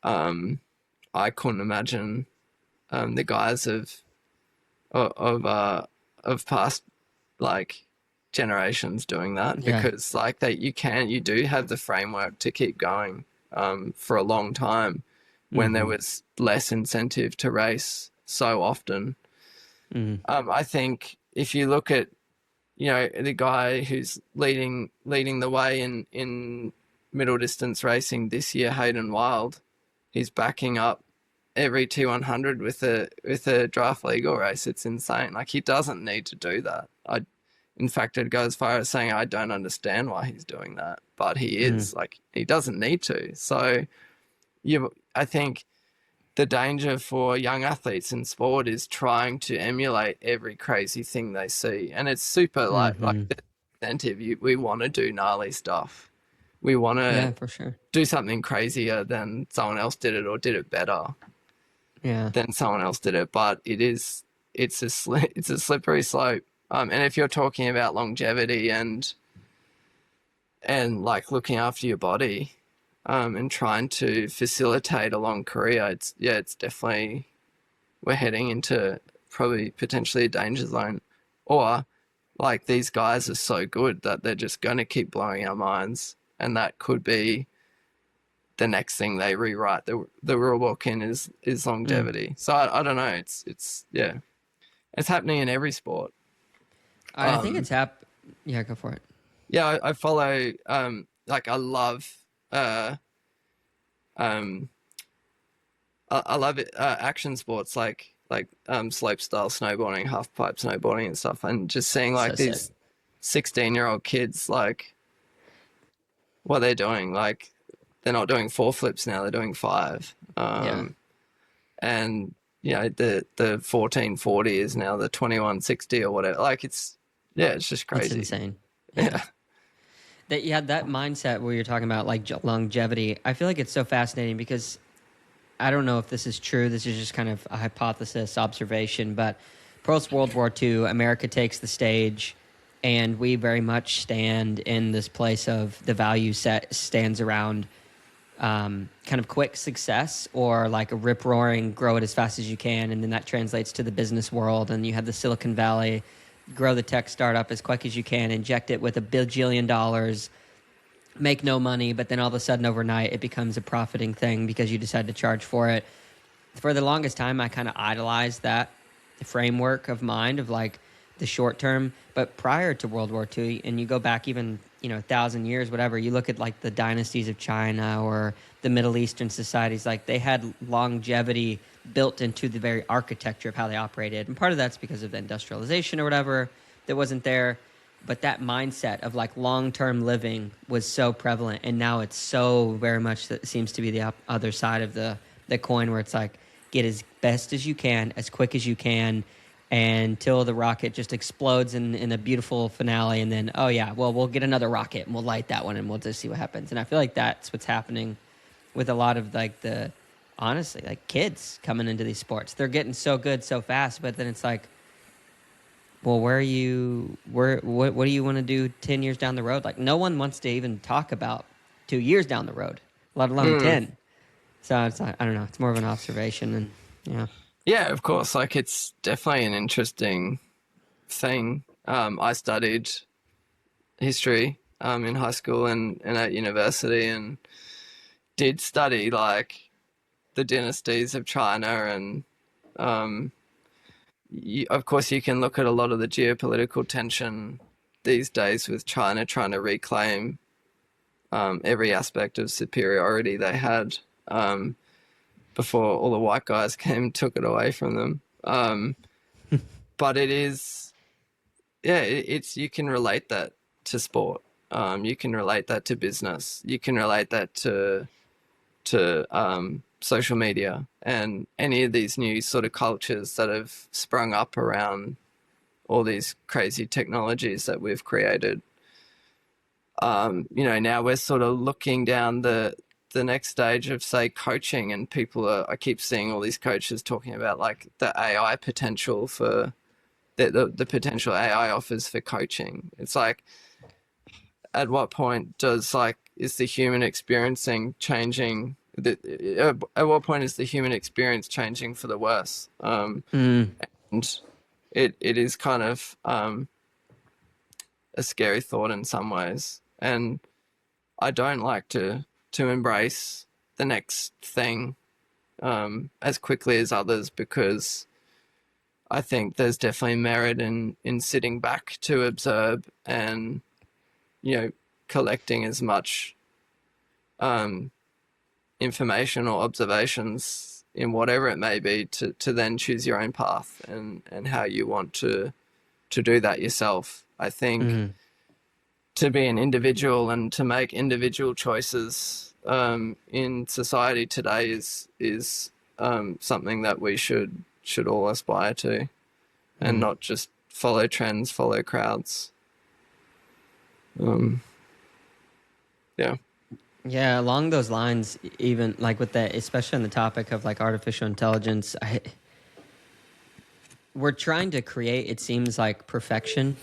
S2: I couldn't imagine the guys of past like generations doing that,
S1: Yeah.
S2: because like you do have the framework to keep going for a long time when there
S1: Mm-hmm.
S2: was less incentive to race so often.
S1: Mm-hmm.
S2: I think if you look at the guy who's leading the way in middle distance racing this year, Hayden Wild, he's backing up every T100 with a draft legal race. It's insane. Like he doesn't need to do that. In fact, I'd go as far as saying I don't understand why he's doing that, but he
S1: Mm-hmm.
S2: is. Like he doesn't need to. So I think the danger for young athletes in sport is trying to emulate every crazy thing they see, and it's super like
S1: Mm-hmm.
S2: the incentive. We want to do gnarly stuff. We want to
S1: Yeah, for sure.
S2: do something crazier than someone else did it, or did it better
S1: Yeah.
S2: than someone else did it. But it's it's a slippery slope. And if you're talking about longevity and like looking after your body, and trying to facilitate a long career, it's definitely, we're heading into probably potentially a danger zone. Or like these guys are so good that they're just going to keep blowing our minds, and that could be the next thing they rewrite the rule book in is
S1: Mm.
S2: longevity. So I don't know. It's yeah, it's happening in every sport.
S1: I think it's Yeah, go for it.
S2: Yeah, I follow. Like I love. Um, I love it. Action sports like slope style snowboarding, half pipe snowboarding, and stuff, and just seeing
S1: So
S2: like
S1: sick.
S2: these 16-year-old kids, like what they're doing. Like they're not doing four flips now; they're doing five.
S1: Yeah.
S2: And the 1440 is now the 2160 or whatever. Like it's just
S1: It's
S2: crazy.
S1: insane. Yeah.
S2: Yeah,
S1: That mindset where you're talking about like longevity, I feel like it's so fascinating because I don't know if this is true. This is just kind of a hypothesis, observation, but post World War II, America takes the stage, and we very much stand in this place of the value set stands around kind of quick success, or like a rip roaring, grow it as fast as you can, and then that translates to the business world, and you have the Silicon Valley, grow the tech startup as quick as you can, inject it with $1 billion, make no money, but then all of a sudden overnight it becomes a profiting thing because you decide to charge for it. For the longest time, I kind of idolized that framework of mind of like the short term. But prior to World War II, and you go back even 1,000 years, whatever, you look at like the dynasties of China or the Middle Eastern societies, like they had longevity built into the very architecture of how they operated, and part of that's because of the industrialization or whatever that wasn't there. But that mindset of like long-term living was so prevalent, and now it's so very much that seems to be the other side of the coin, where it's like get as best as you can, as quick as you can, until the rocket just explodes in a beautiful finale. And then, oh yeah, well, we'll get another rocket and we'll light that one and we'll just see what happens. And I feel like that's what's happening with a lot of like honestly, like kids coming into these sports. They're getting so good so fast, but then it's like, well, what do you want to do 10 years down the road? Like no one wants to even talk about 2 years down the road, let alone 10. So it's like, I don't know. It's more of an observation, and yeah.
S2: Yeah, of course. Like it's definitely an interesting thing. I studied history in high school and at university, and did study like the dynasties of China, and of course you can look at a lot of the geopolitical tension these days with China trying to reclaim every aspect of superiority they had before all the white guys came and took it away from them. But it is, yeah, it's you can relate that to sport. You can relate that to business. You can relate that to social media and any of these new sort of cultures that have sprung up around all these crazy technologies that we've created. Now we're sort of looking down the next stage of, say, coaching, and I keep seeing all these coaches talking about like the AI potential for the potential AI offers for coaching. It's like, at what point is the human experiencing changing? At what point is the human experience changing for the worse? And it is kind of a scary thought in some ways, and I don't like to embrace the next thing as quickly as others, because I think there's definitely merit in sitting back to observe and collecting as much information or observations in whatever it may be to then choose your own path and how you want to do that yourself. I think to be an individual and to make individual choices in society today is something that we should all aspire to, and not just follow trends, follow crowds.
S1: Yeah, along those lines, even like with that, especially on the topic of like artificial intelligence, we're trying to create, it seems like, perfection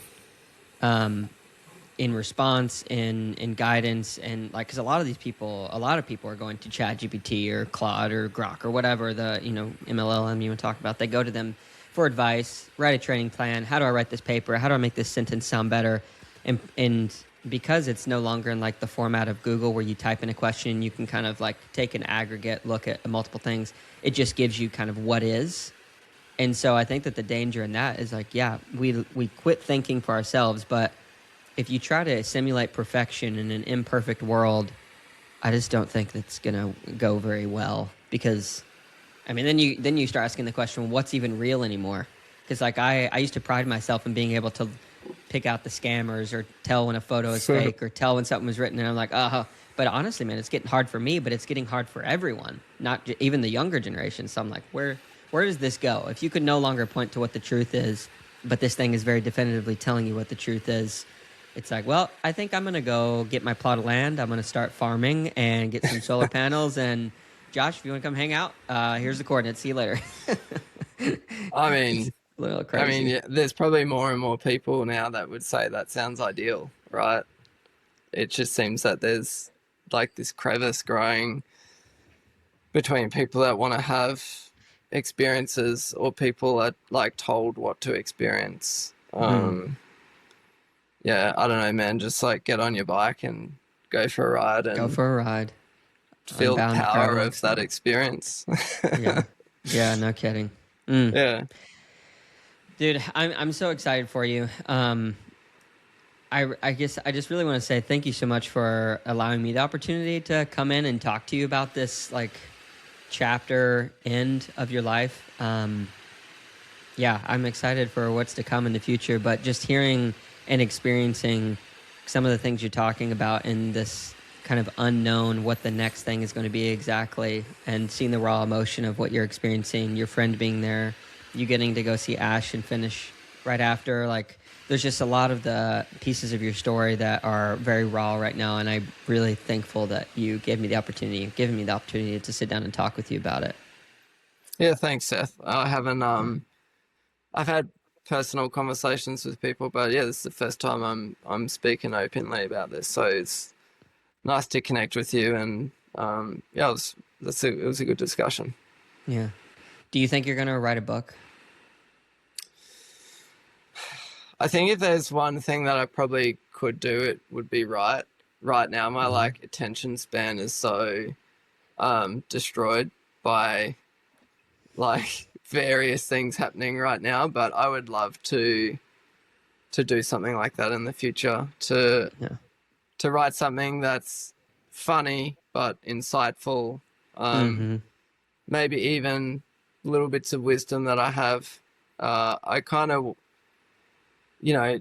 S1: in response, in guidance, and like, because a lot of people are going to ChatGPT or Claude or Grok or whatever the MLLM you want to talk about. They go to them for advice, write a training plan. How do I write this paper? How do I make this sentence sound better? And because it's no longer in like the format of Google where you type in a question, you can kind of like take an aggregate look at multiple things. It just gives you kind of what is. And so I think that the danger in that is like, yeah, we quit thinking for ourselves, but if you try to simulate perfection in an imperfect world, I just don't think that's going to go very well, because I mean, then you start asking the question, what's even real anymore? Because like I used to pride myself in being able to pick out the scammers or tell when a photo is fake or tell when something was written, and I'm like, but honestly, man, it's getting hard for me, but it's getting hard for everyone, not even the younger generation. So I'm like, where does this go? If you could no longer point to what the truth is, but this thing is very definitively telling you what the truth is, it's like, well, I think I'm going to go get my plot of land. I'm going to start farming and get some solar panels. And Josh, if you want to come hang out, here's the coordinates. See you later.
S2: I mean,
S1: a little crazy.
S2: Yeah, there's probably more and more people now that would say that sounds ideal, right? It just seems that there's like this crevice growing between people that want to have experiences or people that like told what to experience. Yeah, I don't know, man. Just like get on your bike and go for a ride and feel the power of that experience.
S1: Yeah, no kidding.
S2: Yeah.
S1: Dude, I'm so excited for you. I guess I just really want to say thank you so much for allowing me the opportunity to come in and talk to you about this like chapter end of your life. Yeah, I'm excited for what's to come in the future, but just hearing and experiencing some of the things you're talking about in this kind of unknown, what the next thing is going to be exactly, and seeing the raw emotion of what you're experiencing, your friend being there, you getting to go see Ash and finish right after, like, there's just a lot of the pieces of your story that are very raw right now, and I'm really thankful that you gave me the opportunity, given me the opportunity to sit down and talk with you about it.
S2: Yeah, thanks, Seth. I haven't I've had personal conversations with people, but yeah, this is the first time I'm speaking openly about this. So it's nice to connect with you, and yeah, it was a good discussion.
S1: Yeah. Do you think you're going to write a book?
S2: I think if there's one thing that I probably could do, it would be write. Right now, my like attention span is so destroyed by like various things happening right now, but I would love to do something like that in the future, to write something that's funny but insightful, maybe even little bits of wisdom that I have. I kind of, you know,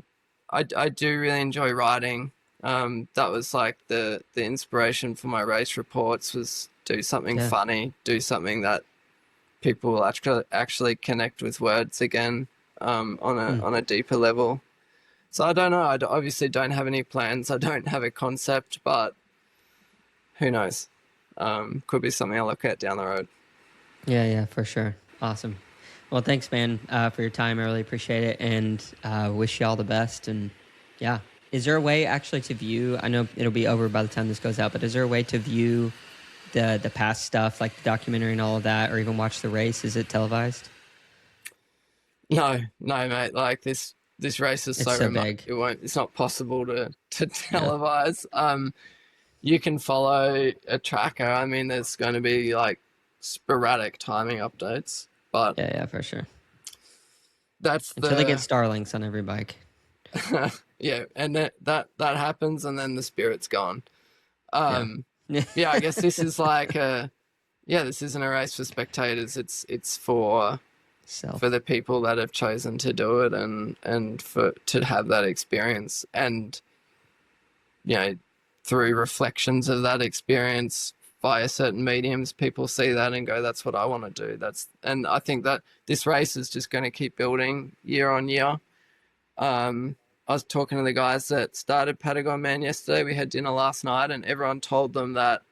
S2: I do really enjoy writing. That was like the inspiration for my race reports, was do something funny, do something that people will actually connect with words again, on a deeper level. So I don't know. I obviously don't have any plans. I don't have a concept, but who knows? Could be something I'll look at down the road.
S1: Yeah, for sure. Awesome. Well, thanks, man, for your time. I really appreciate it, and wish you all the best. And yeah, is there a way actually to view? I know it'll be over by the time this goes out, but is there a way to view the past stuff, like the documentary and all of that, or even watch the race? Is it televised?
S2: No, mate. Like this race is so remote.
S1: Big.
S2: It's not possible to televise. You can follow a tracker. I mean, there's going to be like sporadic timing updates, but
S1: yeah, for sure.
S2: That's
S1: until they get Starlinks on every bike.
S2: Yeah, and that happens, and then the spirit's gone. Yeah, I guess this is like this isn't a race for spectators. It's for the people that have chosen to do it, and to have that experience, and through reflections of that experience via certain mediums, people see that and go, that's what I want to do. And I think that this race is just going to keep building year on year. I was talking to the guys that started Patagon Man yesterday. We had dinner last night, and everyone told them that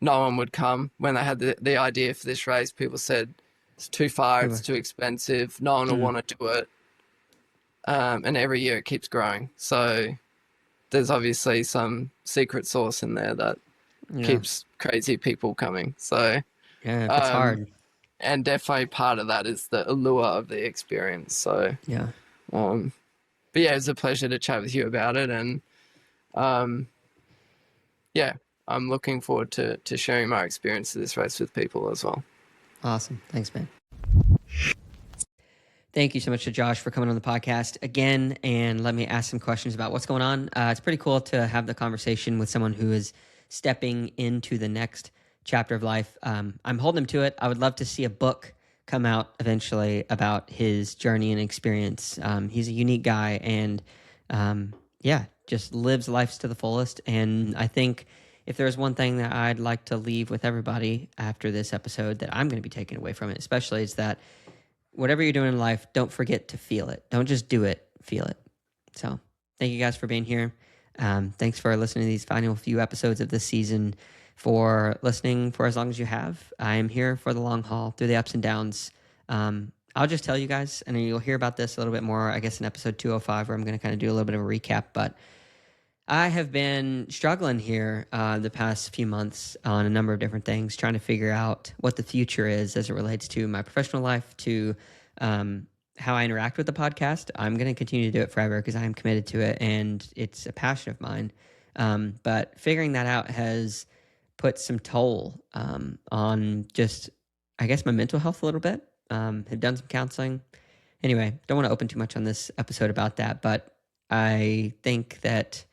S2: no one would come when they had the idea for this race. People said it's too far, it's too expensive, no one will want to do it. And every year it keeps growing. So there's obviously some secret sauce in there that keeps crazy people coming. So
S1: yeah, it's hard.
S2: And definitely part of that is the allure of the experience. So but yeah, it's a pleasure to chat with you about it, and I'm looking forward to sharing my experience of this race with people as well.
S1: Awesome. Thanks, man. Thank you so much to Josh for coming on the podcast again and let me ask some questions about what's going on. It's pretty cool to have the conversation with someone who is stepping into the next chapter of life. I'm holding him to it. I would love to see a book come out eventually about his journey and experience. He's a unique guy, and just lives life to the fullest. And I think if there's one thing that I'd like to leave with everybody after this episode that I'm going to be taking away from it, especially, is that whatever you're doing in life, don't forget to feel it. Don't just do it, feel it. So thank you guys for being here. Thanks for listening to these final few episodes of this season, for listening for as long as you have. I am here for the long haul, through the ups and downs. I'll just tell you guys, and you'll hear about this a little bit more, I guess, in episode 205, where I'm going to kind of do a little bit of a recap. But I have been struggling here the past few months on a number of different things, trying to figure out what the future is as it relates to my professional life, to how I interact with the podcast. I'm going to continue to do it forever because I am committed to it, and it's a passion of mine. But figuring that out has put some toll on just, I guess, my mental health a little bit. Have done some counseling. Anyway, don't want to open too much on this episode about that, but I think that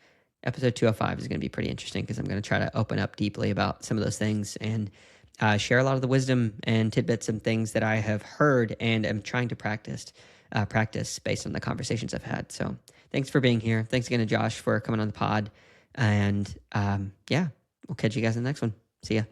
S1: episode 205 is going to be pretty interesting because I'm going to try to open up deeply about some of those things and share a lot of the wisdom and tidbits and things that I have heard and am trying to practice based on the conversations I've had. So thanks for being here. Thanks again to Josh for coming on the pod. And we'll catch you guys in the next one. See ya.